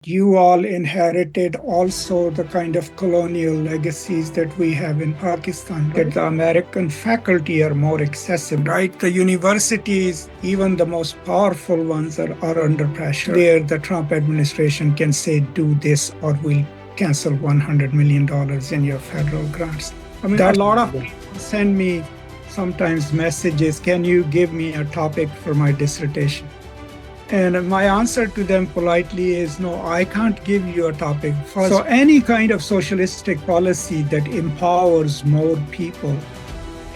You all inherited also the kind of colonial legacies that we have in Pakistan, right? The American faculty are more accessible, right? The universities, even the most powerful ones, are under pressure, where the Trump administration can say, do this or we'll cancel $100 million in your federal grants. I mean, a lot of people send me sometimes messages, can you give me a topic for my dissertation? And my answer to them politely is no, I can't give you a topic. First, so any kind of socialistic policy that empowers more people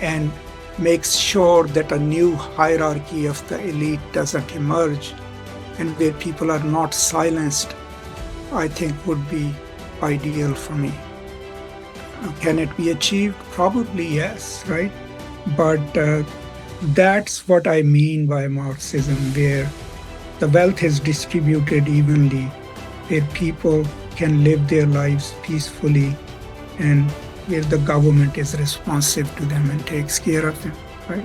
and makes sure that a new hierarchy of the elite doesn't emerge and where people are not silenced, I think would be ideal for me. Can it be achieved? Probably yes, right? But that's what I mean by Marxism, where the wealth is distributed evenly, where people can live their lives peacefully, and where the government is responsive to them and takes care of them, right?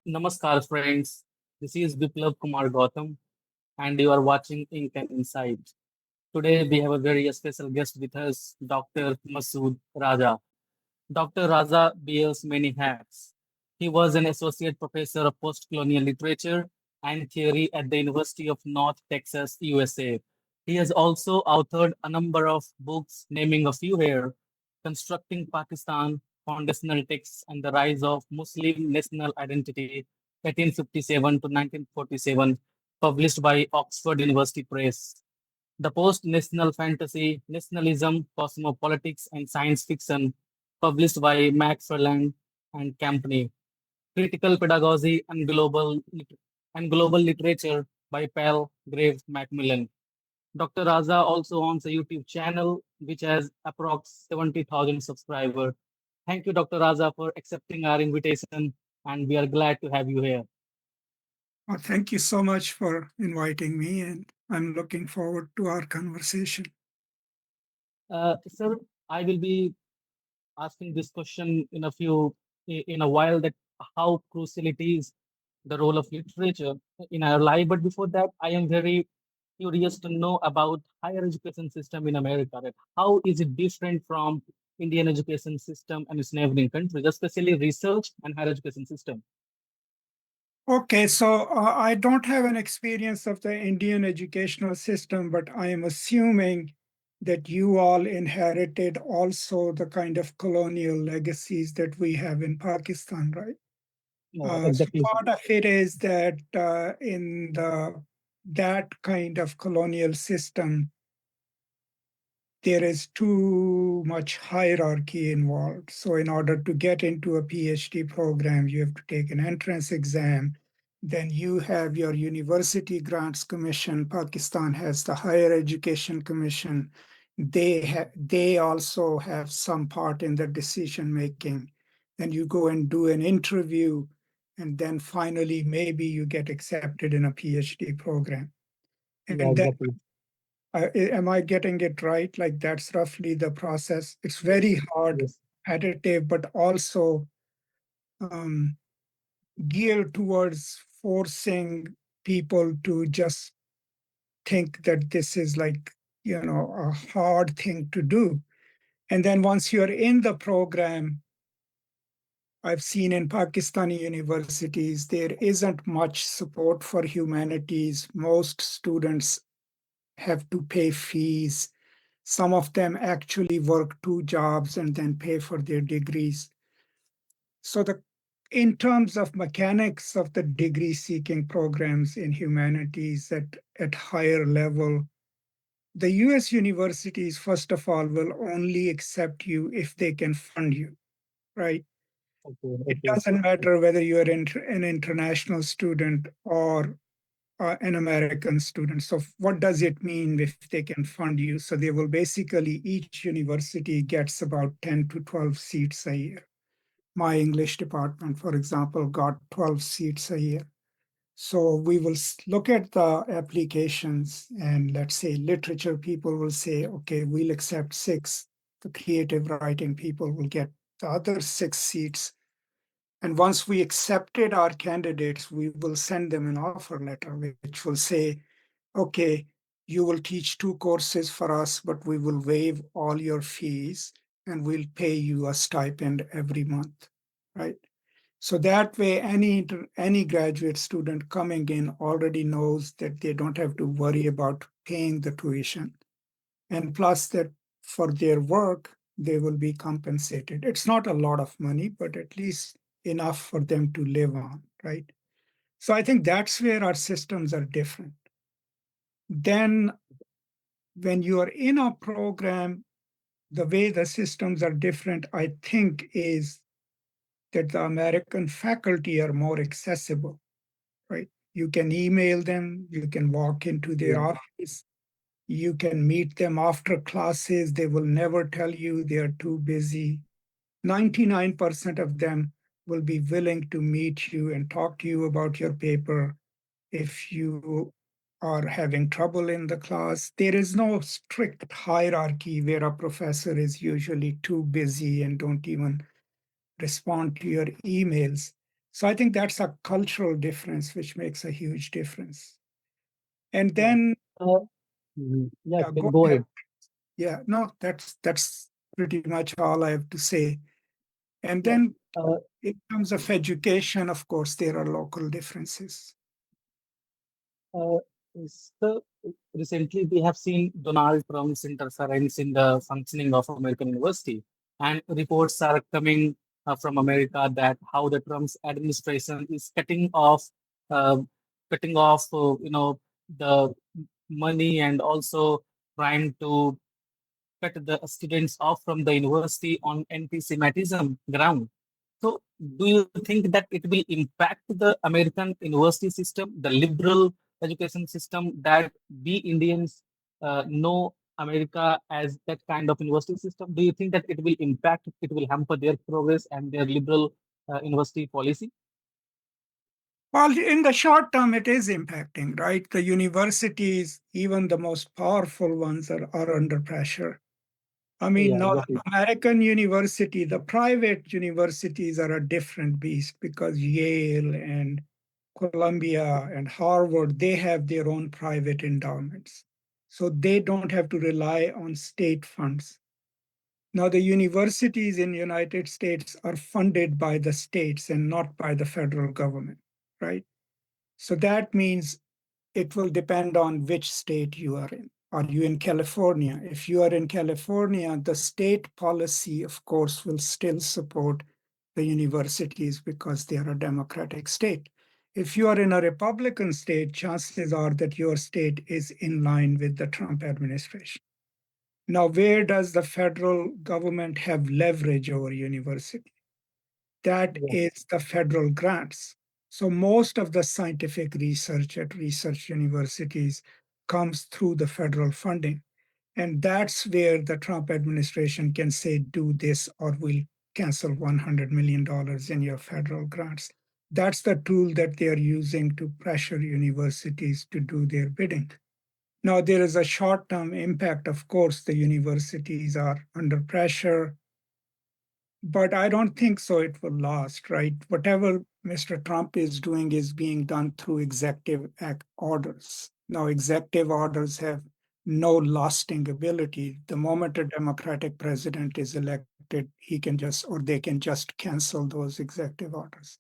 Namaskar, friends. This is Biplav Kumar Gautam, and you are watching Ink and Insight. Today, we have a very special guest with us, Dr. Masood Raja. Dr. Raja bears many hats. He was an associate professor of postcolonial literature and theory at the University of North Texas, USA. He has also authored a number of books, naming a few here: Constructing Pakistan, Foundational Texts, and the Rise of Muslim National Identity, 1857 to 1947, published by Oxford University Press. The Post-National Fantasy, Nationalism, Cosmopolitics, and Science Fiction, published by Macfarlane and Company. Critical Pedagogy and Global Literature by Pal Grave Macmillan. Dr. Raza also owns a YouTube channel which has approx 70,000 subscribers. Thank you, Dr. Raza, for accepting our invitation, and we are glad to have you here. Well, thank you so much for inviting me, and I'm looking forward to our conversation. Sir, I will be asking this question in a while, that how crucial it is, the role of literature in our life. But before that, I am very curious to know about higher education system in America. That how is it different from Indian education system and its neighboring countries, especially research and higher education system? Okay, so I don't have an experience of the Indian educational system, but I am assuming that you all inherited also the kind of colonial legacies that we have in Pakistan, right? So Exactly. part of it is that in that kind of colonial system, there is too much hierarchy involved. So, in order to get into a PhD program, you have to take an entrance exam. Then you have your University Grants Commission. Pakistan has the Higher Education Commission. They also have some part in the decision making. Then you go and do an interview, and then finally maybe you get accepted in a PhD program. Yeah, And then exactly. am I getting it right? Like that's roughly the process. It's very hard, Yes. repetitive, but also um, geared towards forcing people to just think that this is like, a hard thing to do. And then once you're in the program, I've seen in Pakistani universities, there isn't much support for humanities. Most students have to pay fees. Some of them actually work two jobs and then pay for their degrees. So in terms of mechanics of the degree seeking programs in humanities at higher level, the US universities, first of all, will only accept you if they can fund you, right? Okay. It Okay. doesn't matter whether you're an international student or an American student. So, what does it mean if they can fund you? So, they will basically, each university gets about 10 to 12 seats a year. My English department, for example, got 12 seats a year. So we will look at the applications, and let's say literature people will say, okay, we'll accept 6. The creative writing people will get the other 6 seats. And once we accepted our candidates, we will send them an offer letter, which will say, okay, you will teach 2 courses for us, but we will waive all your fees and we'll pay you a stipend every month, right? So that way, any graduate student coming in already knows that they don't have to worry about paying the tuition. And plus that for their work, they will be compensated. It's not a lot of money, but at least enough for them to live on, right? So I think that's where our systems are different. Then when you are in a program, the way the systems are different, I think, is that the American faculty are more accessible, right? You can email them, you can walk into their Yeah. office, you can meet them after classes. They will never tell you they are too busy. 99% of them will be willing to meet you and talk to you about your paper. If you are having trouble in the class, there is no strict hierarchy where a professor is usually too busy and don't even respond to your emails. So I think that's a cultural difference, which makes a huge difference. And Yeah. then, Yeah, yeah, can go go ahead. ahead. Yeah, no, that's pretty much all I have to say. And Yeah. then Uh, in terms of education, of course, there are local differences. Uh, so recently, we have seen Donald Trump's interference in the functioning of American university, and reports are coming from America that how the Trump's administration is uh, the money and also trying to cut the students off from the university on anti-Semitism ground. So, do you think that it will impact the American university system, the liberal education system that we Indians know America as that kind of university system? Do you think that it will impact, it will hamper their progress and their liberal university policy? Well, in the short term, it is impacting, right? The universities, even the most powerful ones, are under pressure. I mean, Yeah, no, exactly. American university, the private universities are a different beast because Yale and Columbia and Harvard, they have their own private endowments. So they don't have to rely on state funds. Now, the universities in the United States are funded by the states and not by the federal government, right? So that means it will depend on which state you are in. Are you in California? If you are in California, the state policy, of course, will still support the universities because they are a democratic state. If you are in a Republican state, chances are that your state is in line with the Trump administration. Now, where does the federal government have leverage over university? That Yeah. is the federal grants. So most of the scientific research at research universities comes through the federal funding. And that's where the Trump administration can say, do this or we'll cancel $100 million in your federal grants. That's the tool that they are using to pressure universities to do their bidding. Now, there is a short term impact. Of course, the universities are under pressure, but I don't think so it will last, right? Whatever Mr. Trump is doing is being done through executive orders. Now, executive orders have no lasting ability. The moment a Democratic president is elected, he can just, or they can just cancel those executive orders.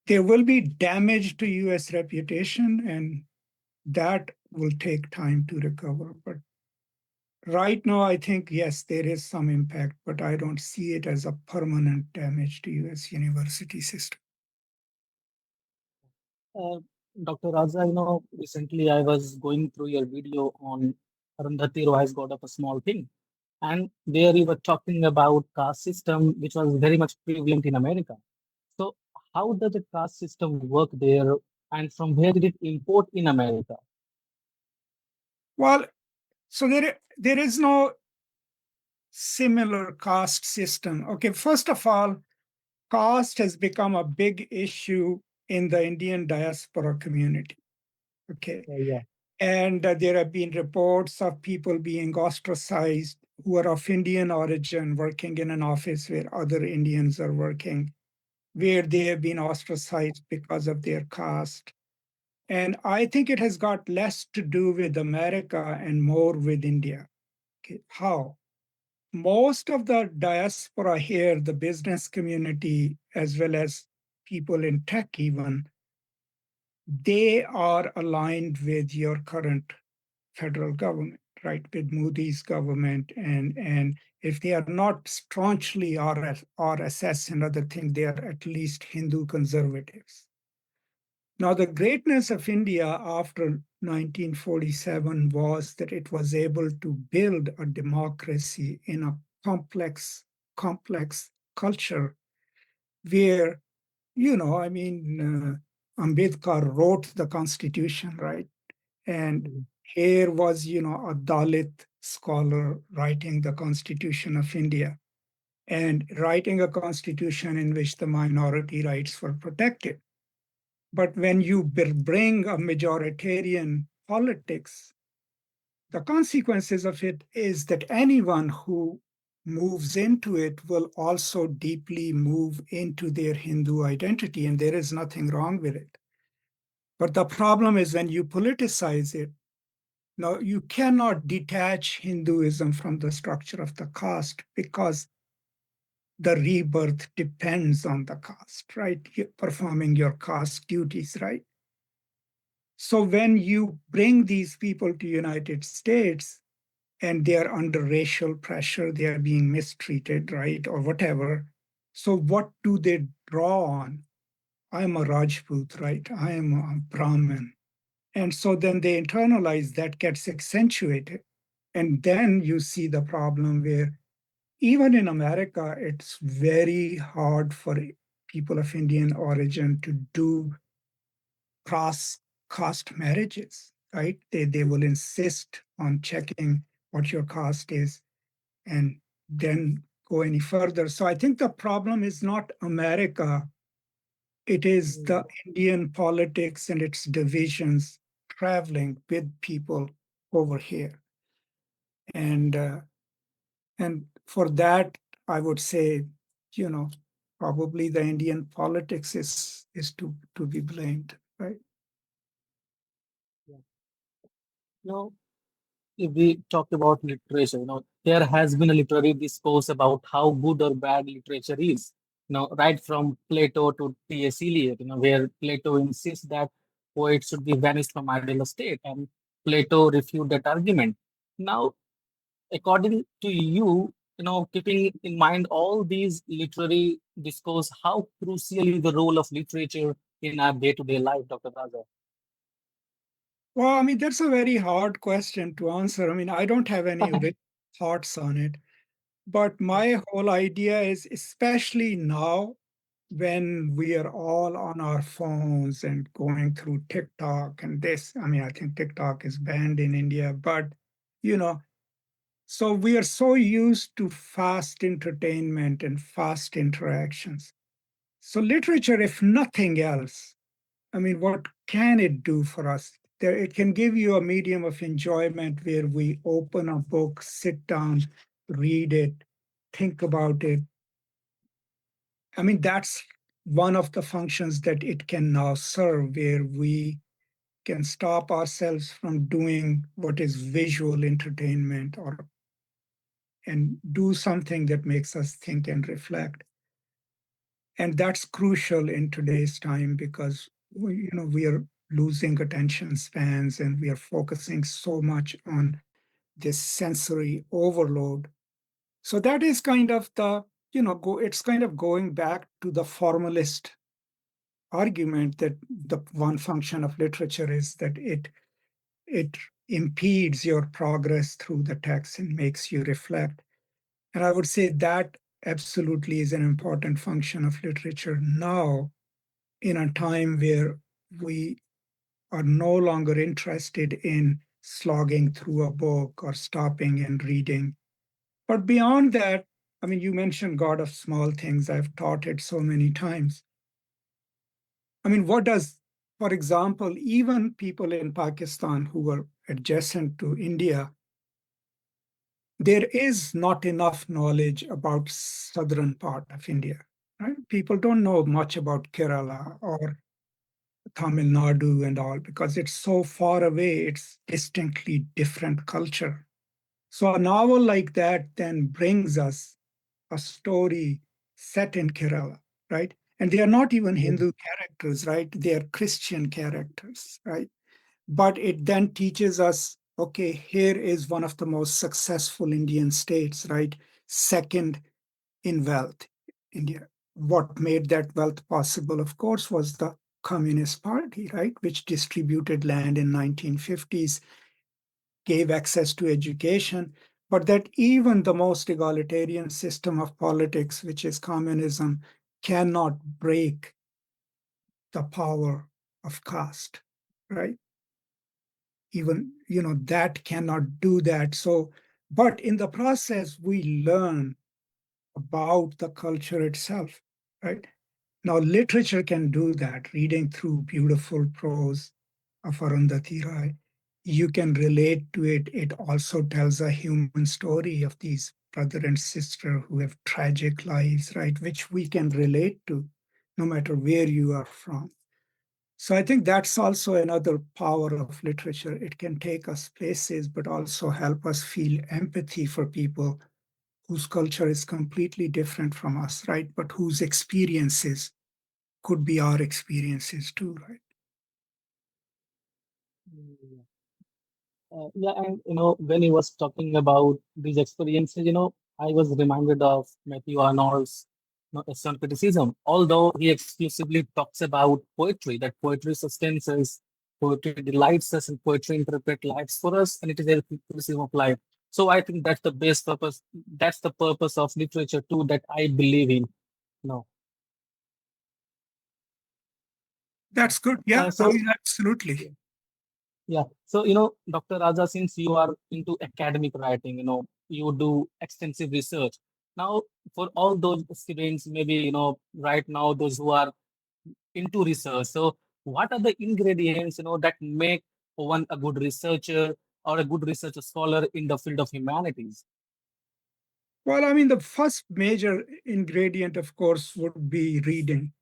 There will be damage to US reputation, and that will take time to recover. But right now, I think, yes, there is some impact, but I don't see it as a permanent damage to US university system. Uh, Dr. Raza, recently I was going through your video on Arundhati Roy has got up a small thing. And there you were talking about caste system, which was very much prevalent in America. So how does the caste system work there, and from where did it import in America? Well, so there is no similar caste system. Okay, first of all, caste has become a big issue in the Indian diaspora community. Okay. Yeah. And there have been reports of people being ostracized who are of Indian origin working in an office where other Indians are working, where they have been ostracized because of their caste. And I think it has got less to do with America and more with India. Okay. How? Most of the diaspora here, the business community, as well as people in tech, even, they are aligned with your current federal government, right, with Modi's government. And if they are not staunchly RSS and other things, they are at least Hindu conservatives. Now, the greatness of India after 1947 was that it was able to build a democracy in a complex culture where, Ambedkar wrote the Constitution, right? And Mhm. here was, a Dalit scholar writing the Constitution of India and writing a constitution in which the minority rights were protected. But when you bring a majoritarian politics, the consequences of it is that anyone who moves into it will also deeply move into their Hindu identity, and there is nothing wrong with it. But the problem is when you politicize it, now you cannot detach Hinduism from the structure of the caste because the rebirth depends on the caste, right? You're performing your caste duties, right? So when you bring these people to United States and they are under racial pressure, they are being mistreated, right, or whatever. So what do they draw on? I'm a Rajput, right? I am a Brahmin. And so then they internalize that gets accentuated. And then you see the problem where even in America, it's very hard for people of Indian origin to do cross caste marriages, right? They will insist on checking what your caste is and then go any further. So I think the problem is not America, it is Mhm. the Indian politics and its divisions traveling with people over here. And for that, I would say, you know, probably the Indian politics is to be blamed, right? Yeah. Now, if we talk about literature, there has been a literary discourse about how good or bad literature is. Right from Plato to T.S. Eliot, where Plato insists that poets should be banished from ideal state, and Plato refuted that argument. Now, according to you, keeping in mind all these literary discourse, how crucial is the role of literature in our day-to-day life, Dr. Raja? Well, I mean, that's a very hard question to answer. I mean, I don't have any thoughts on it. But my whole idea is, especially now when we are all on our phones and going through TikTok and this, I mean, I think TikTok is banned in India, but you know, so we are so used to fast entertainment and fast interactions. So literature, if nothing else, I mean, what can it do for us? It can give you a medium of enjoyment where we open a book, sit down, read it, think about it. I mean, that's one of the functions that it can now serve, where we can stop ourselves from doing what is visual entertainment or and do something that makes us think and reflect. And that's crucial in today's time because we are losing attention spans and we are focusing so much on this sensory overload. So that is kind of it's kind of going back to the formalist argument that the one function of literature is that it impedes your progress through the text and makes you reflect. And I would say that absolutely is an important function of literature now in a time where we are no longer interested in slogging through a book or stopping and reading. But beyond that, I mean, you mentioned God of Small Things. I've taught it so many times. I mean, what does, for example, even people in Pakistan who were adjacent to India, there is not enough knowledge about southern part of India. Right? People don't know much about Kerala or Tamil Nadu and all because it's so far away. It's distinctly different culture. So a novel like that then brings us a story set in Kerala, right? And they are not even Yeah. Hindu characters, right? They are Christian characters, right? But it then teaches us, okay, here is one of the most successful Indian states, right? Second in wealth, India. What made that wealth possible, of course, was the Communist Party, right? Which distributed land in 1950s, gave access to education, but that even the most egalitarian system of politics, which is communism, cannot break the power of caste, right? Even, that cannot do that. So, but in the process, we learn about the culture itself, right? Now, literature can do that, reading through beautiful prose of Arundhati Roy. You can relate to it. It also tells a human story of these brother and sister who have tragic lives, right? Which we can relate to no matter where you are from. So I think that's also another power of literature. It can take us places, but also help us feel empathy for people whose culture is completely different from us, right? But whose experiences could be our experiences too, right? Mm. Yeah, and when he was talking about these experiences, I was reminded of Matthew Arnold's Eastern criticism. Although he exclusively talks about poetry, that poetry sustains us, poetry delights us, and poetry interprets lives for us, and it is a criticism of life. So I think that's the base purpose. That's the purpose of literature too, that I believe in. No. That's good. Yeah, I So mean, absolutely. yeah. So, Dr. Raja, since you are into academic writing, you do extensive research. Now, for all those students, maybe, right now, those who are into research, so what are the ingredients, that make one a good researcher or a good research scholar in the field of humanities? Well, I mean, the first major ingredient, of course, would be reading.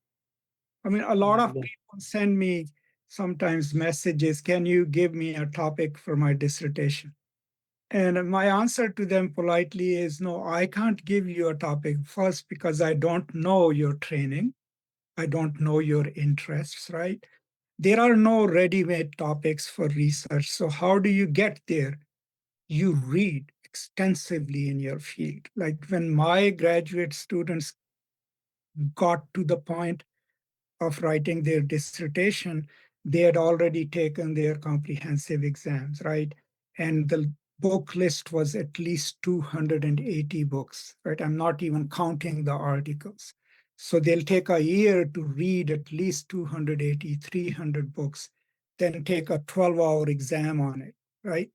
I mean, a lot Mm, of yeah, people send me sometimes messages, can you give me a topic for my dissertation? And my answer to them politely is no, I can't give you a topic first because I don't know your training. I don't know your interests, right? There are no ready made topics for research. So, how do you get there? You read extensively in your field. Like when my graduate students got to the point of writing their dissertation, they had already taken their comprehensive exams, right? And the book list was at least 280 books, right? I'm not even counting the articles. So they'll take a year to read at least 280, 300 books, then take a 12-hour exam on it, right?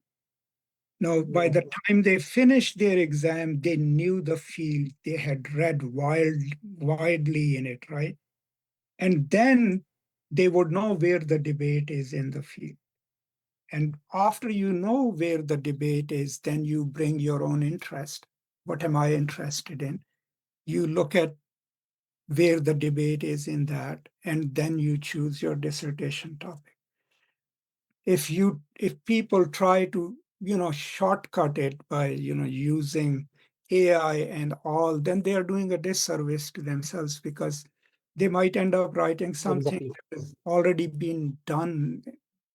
Now, by yeah, the time they finished their exam, they knew the field. They had read widely in it, right? And then they would know where the debate is in the field. And after you know where the debate is, then you bring your own interest. What am I interested in? You look at where the debate is in that, and then you choose your dissertation topic. If people try to shortcut it by using AI and all, then they are doing a disservice to themselves because they might end up writing something exactly. that has already been done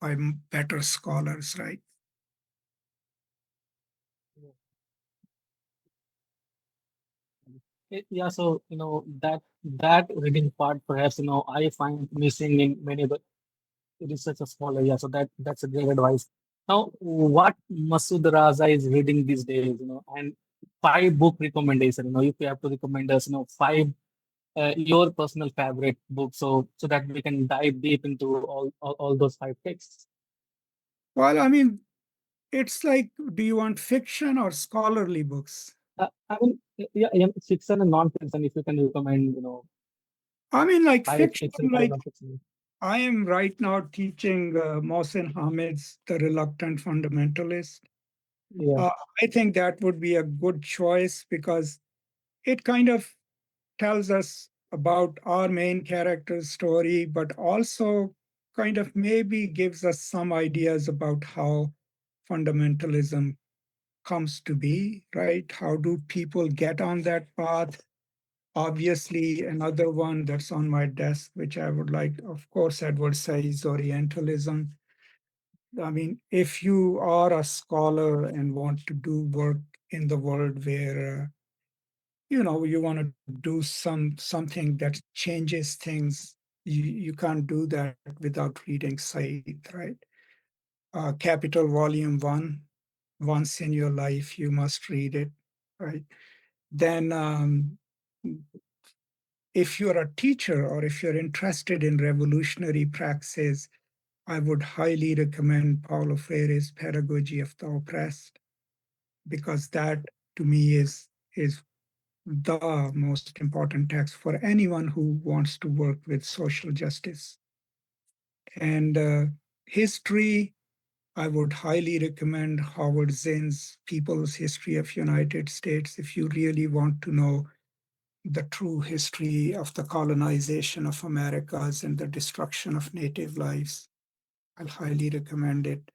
by better scholars, right? Yeah, so that reading part, perhaps I find missing in many of the research scholar. Yeah, so that's a great advice. Now, what Masood Raza is reading these days, and five book recommendation. If you have to recommend us, five your personal favorite books, so that we can dive deep into all those five texts. Well, I mean, it's like, do you want fiction or scholarly books? I mean, yeah, fiction and non-fiction. If you can recommend, I mean, like five fiction, fiction, five like non-fiction. I am right now teaching Mohsen Hamid's The Reluctant Fundamentalist. Yeah. Uh, I think that would be a good choice because it kind of tells us about our main character's story, but also kind of maybe gives us some ideas about how fundamentalism comes to be, right? How do people get on that path? Obviously, another one that's on my desk, which I would like, of course, I would say is Orientalism. I mean, if you are a scholar and want to do work in the world where you want to do something that changes things, you can't do that without reading Said, right? Capital Volume 1, once in your life, you must read it, right? Then, if you're a teacher or if you're interested in revolutionary praxis, I would highly recommend Paulo Freire's Pedagogy of the Oppressed, because that to me is the most important text for anyone who wants to work with social justice. And history, I would highly recommend Howard Zinn's People's History of United States if you really want to know the true history of the colonization of Americas and the destruction of native lives. I'll highly recommend it.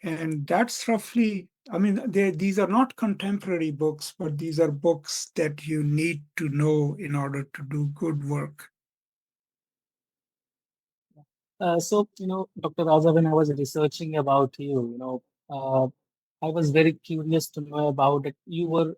And that's roughly, I mean, these are not contemporary books, but these are books that you need to know in order to do good work. So, Dr. Raja, when I was researching about you, I was very curious to know about that you were,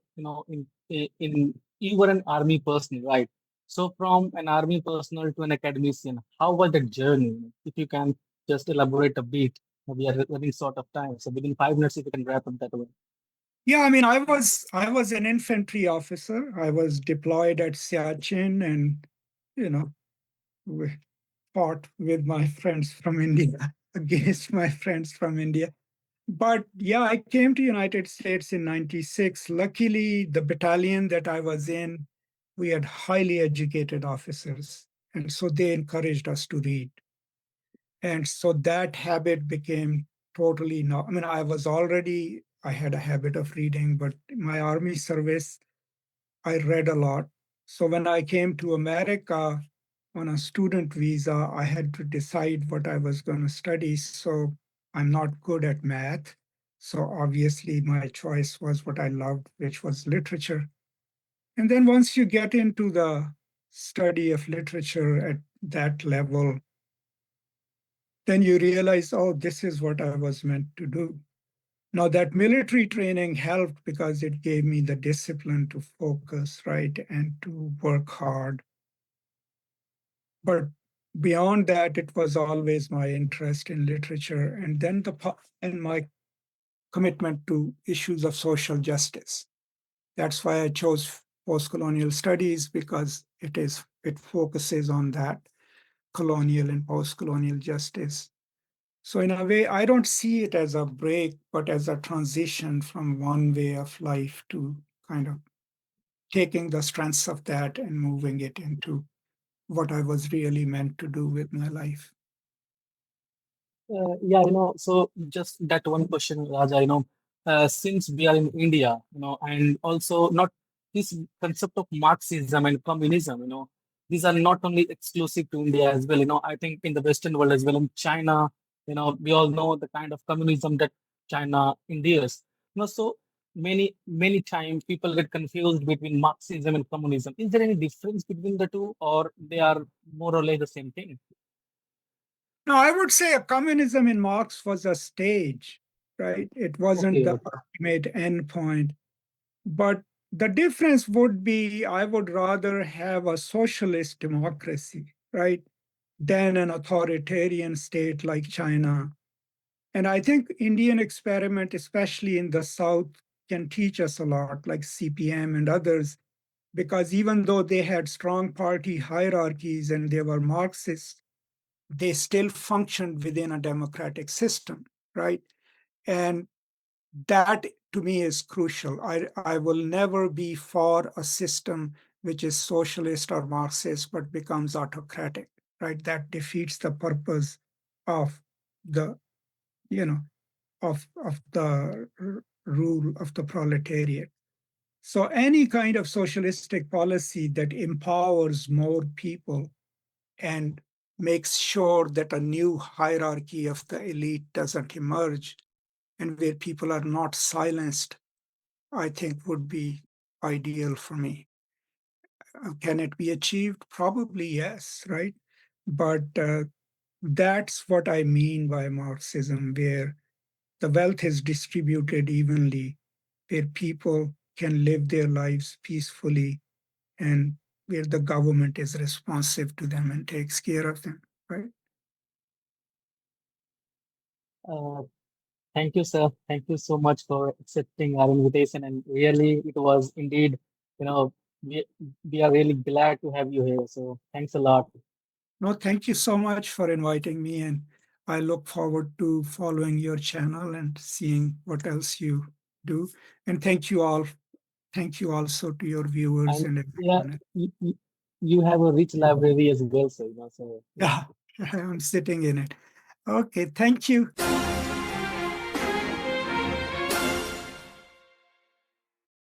you were an army personnel, right? So from an army personnel to an academician, how was that journey? If you can just elaborate a bit, we are running short of time. So within 5 minutes, if you can wrap up that way. Yeah, I mean, I was an infantry officer. I was deployed at Siachen, and you know, we fought with my friends from India against my friends from India. But yeah, I came to United States in 96. Luckily, the battalion that I was in, we had highly educated officers. And so they encouraged us to read. And so that habit became totally not, I mean, I had a habit of reading, but in my army service, I read a lot. So when I came to America on a student visa, I had to decide what I was going to study. So I'm not good at math. So obviously, my choice was what I loved, which was literature. And then once you get into the study of literature at that level, then you realize, oh, this is what I was meant to do. Now, that military training helped because it gave me the discipline to focus, right, and to work hard. But beyond that, it was always my interest in literature and then and my commitment to issues of social justice. That's why I chose postcolonial studies, because it focuses on that colonial and postcolonial justice. So in a way, I don't see it as a break, but as a transition from one way of life to kind of taking the strengths of that and moving it into what I was really meant to do with my life. Yeah, so just that one question, Raja, since we are in India, and also not this concept of Marxism and communism, these are not only exclusive to India as well, I think in the Western world as well, in China, we all know the kind of communism that China endures. So many times people get confused between Marxism and communism. Is there any difference between the two, or they are more or less the same thing? Now, I would say a communism in Marx was a stage, right? It wasn't Okay, the okay. ultimate endpoint. But the difference would be I would rather have a socialist democracy, right, than an authoritarian state like China. And I think Indian experiment, especially in the South, can teach us a lot, like CPM and others, because even though they had strong party hierarchies and they were Marxists, they still functioned within a democratic system, right? And that to me is crucial. I will never be for a system which is socialist or Marxist but becomes autocratic, right? That defeats the purpose of the, you know, of the rule of the proletariat. So any kind of socialistic policy that empowers more people and makes sure that a new hierarchy of the elite doesn't emerge and where people are not silenced, I think would be ideal for me. Can it be achieved? Probably yes, right? But that's what I mean by Marxism, where the wealth is distributed evenly, where people can live their lives peacefully, and where the government is responsive to them and takes care of them, right? Uh, Thank you, sir. Thank you so much for accepting our invitation. And really, it was indeed, you know, we, we are really glad to have you here. So thanks a lot. No, thank you so much for inviting me, and I look forward to following your channel and seeing what else you do. And thank you all. Thank you also to your viewers And and yeah, everyone. you have a rich library as well, sir. So yeah. Yeah, I'm sitting in it. Okay, thank you.